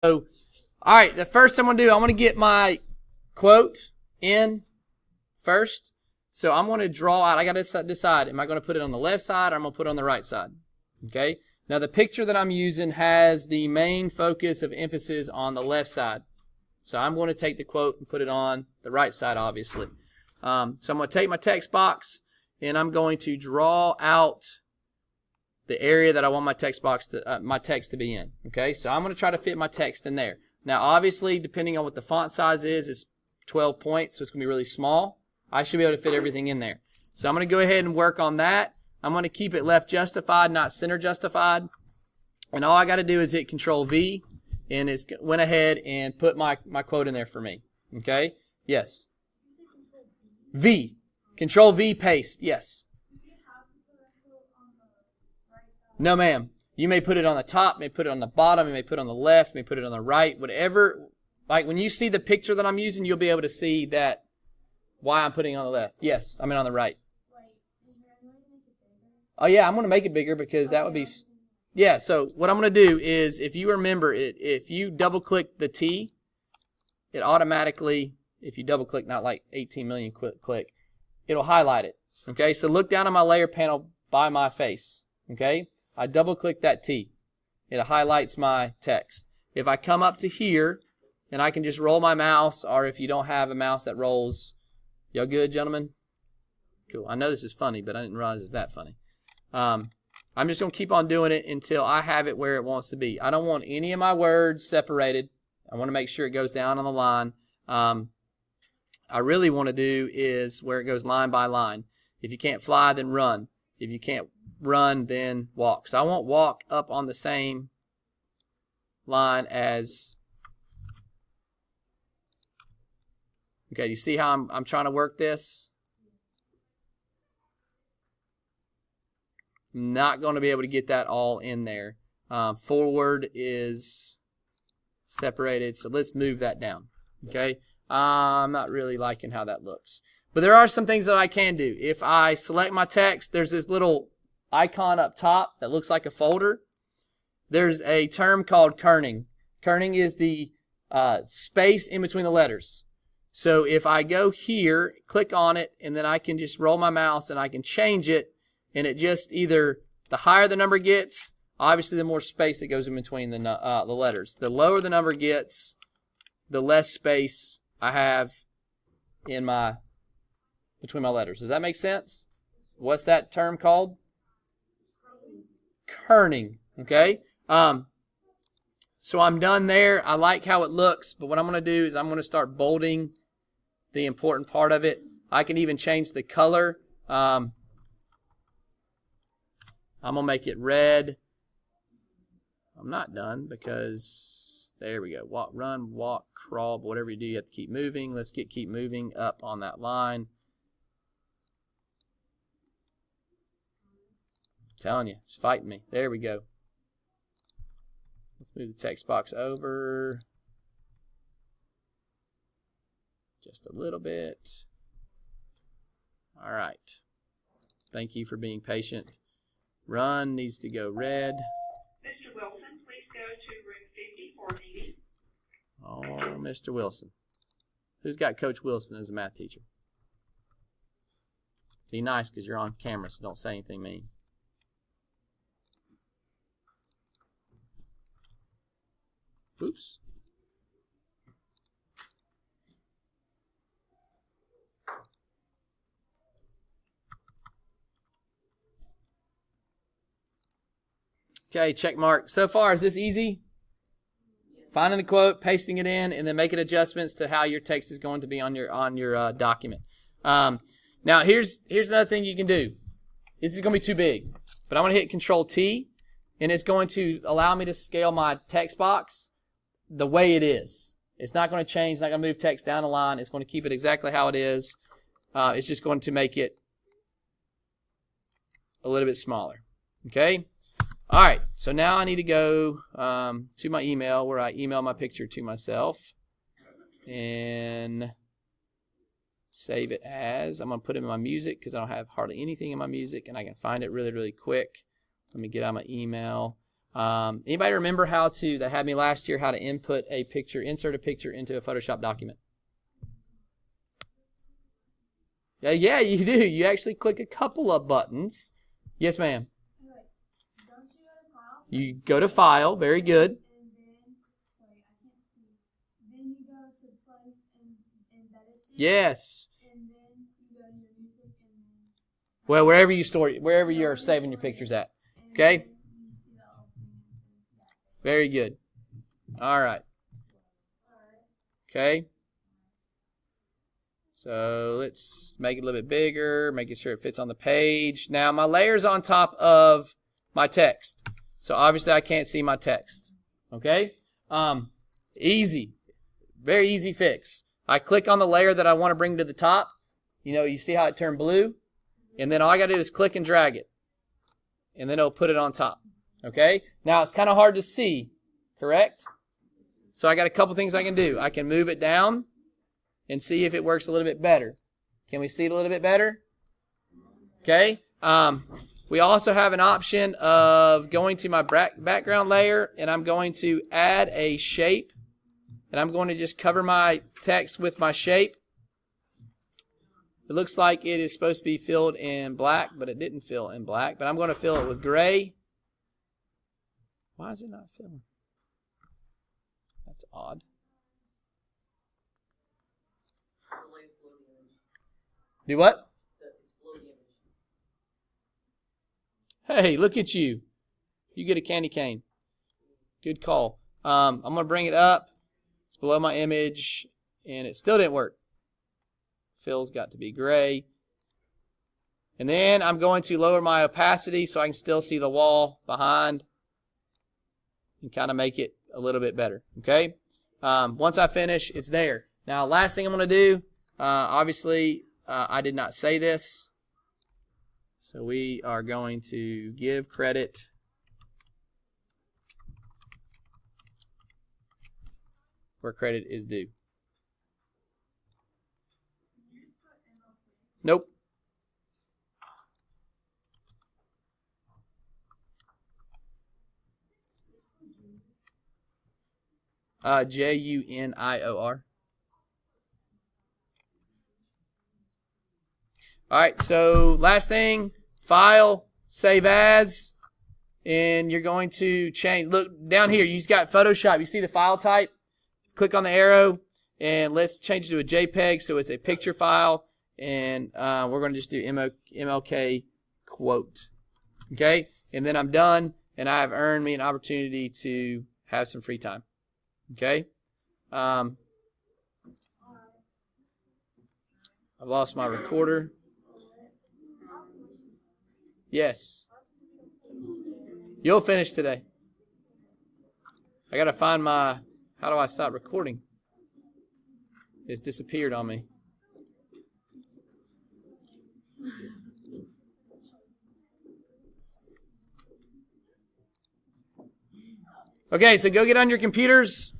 So, all right, the first I'm going to do, I'm going to get my quote in first. So I'm going to draw out, I got to decide, am I going to put it on the left side or I'm going to put it on the right side? Okay. Now the picture that I'm using has the main focus of emphasis on the left side. So I'm going to take the quote and put it on the right side, obviously. So I'm going to take my text box and I'm going to draw out the area that I want my text box to, my text to be in. Okay, so I'm going to try to fit my text in there. Now, obviously, depending on what the font size is, it's 12 points, so it's going to be really small. I should be able to fit everything in there. So I'm going to go ahead and work on that. I'm going to keep it left justified, not center justified. And all I got to do is hit Control V, and it went ahead and put my quote in there for me. Okay? Yes. V. Control V, paste. Yes. No, ma'am. You may put it on the top, may put it on the bottom, you may put it on the left, may put it on the right, whatever. Like when you see the picture that I'm using, you'll be able to see that why I'm putting it on the left. Yes, I mean on the right. Oh yeah, I'm going to make it bigger because that would be, yeah, so what I'm going to do is if you remember, if you double click the T, it automatically, if you double click, not like 18 million click, it'll highlight it. Okay, so look down on my layer panel by my face. Okay. I double click that T. It highlights my text. If I come up to here and I can just roll my mouse, or if you don't have a mouse that rolls, y'all good, gentlemen? Cool. I know this is funny, but I didn't realize it's that funny. I'm just going to keep on doing it until I have it where it wants to be. I don't want any of my words separated. I want to make sure it goes down on the line. I really want to do is where it goes line by line. If you can't fly, then run. If you can't run, then walk. So I want walk up on the same line as, okay, you see how I'm trying to work this? I'm not going to be able to get that all in there. Forward is separated, so let's move that down. Okay, I'm not really liking how that looks. But there are some things that I can do. If I select my text, there's this little icon up top that looks like a folder. There's a term called kerning. Kerning is the space in between the letters. So if I go here, click on it, and then I can just roll my mouse and I can change it, and it just either, the higher the number gets, obviously the more space that goes in between the letters. The lower the number gets, the less space I have in between my letters. Does that make sense? What's that term called? Kerning. Okay. So I'm done there. I like how it looks, but what I'm going to do is I'm going to start bolding the important part of it. I can even change the color. I'm going to make it red. I'm not done because there we go. Walk, run, walk, crawl, whatever you do, you have to keep moving. Let's keep moving up on that line. I'm telling you, it's fighting me. There we go. Let's move the text box over just a little bit. All right. Thank you for being patient. Run needs to go red. Mr. Wilson, please go to room 50 for meeting. Oh, Mr. Wilson. Who's got Coach Wilson as a math teacher? Be nice because you're on camera, so don't say anything mean. Oops. Okay, check mark. So far, is this easy? Finding the quote, pasting it in, and then making adjustments to how your text is going to be on your document. Now, here's another thing you can do. This is going to be too big, but I'm going to hit Control T, and it's going to allow me to scale my text box the way it is. It's not going to change. It's not going to move text down the line. It's going to keep it exactly how it is. It's just going to make it a little bit smaller. Okay? All right. So now I need to go to my email where I email my picture to myself and save it as. I'm going to put it in my music because I don't have hardly anything in my music, and I can find it really, really quick. Let me get out my email. Anybody remember that had me last year, how to insert a picture into a Photoshop document? Yeah, you do. You actually click a couple of buttons. Yes, ma'am. Don't you go to file? You go to File. Very good. And then, wait, I can't see. Then you go to place and embedded. Yes. And then you go to your music and then. Well, wherever you're saving your pictures at. Okay? You see the whole thing. Very good. All right. Okay. So let's make it a little bit bigger, making sure it fits on the page. Now my layer's on top of my text. So obviously I can't see my text. Okay? Easy. Very easy fix. I click on the layer that I want to bring to the top. You see how it turned blue? And then all I got to do is click and drag it. And then it'll put it on top. Okay? Now it's kind of hard to see, correct? So I got a couple things I can do. I can move it down and see if it works a little bit better. Can we see it a little bit better? Okay. We also have an option of going to my background layer, and I'm going to add a shape, and I'm going to just cover my text with my shape. It looks like it is supposed to be filled in black, but it didn't fill in black. But I'm going to fill it with gray. Why is it not filling? That's odd. Do what? Hey, look at you. You get a candy cane. Good call. I'm going to bring it up. It's below my image, and it still didn't work. Fill's got to be gray. And then I'm going to lower my opacity so I can still see the wall behind and kind of make it a little bit better. Okay? Once I finish, it's there. Now, last thing I'm going to do, obviously, I did not say this, so we are going to give credit where credit is due. Nope. Junior. All right, so last thing, File, Save As, and you're going to change. Look down here, you've got Photoshop. You see the file type? Click on the arrow, and let's change it to a JPEG so it's a picture file, and we're going to just do MLKquote. Okay, and then I'm done, and I have earned me an opportunity to have some free time. Okay. I've lost my recorder. Yes. You'll finish today. I got to find how do I stop recording? It's disappeared on me. Okay, so go get on your computers.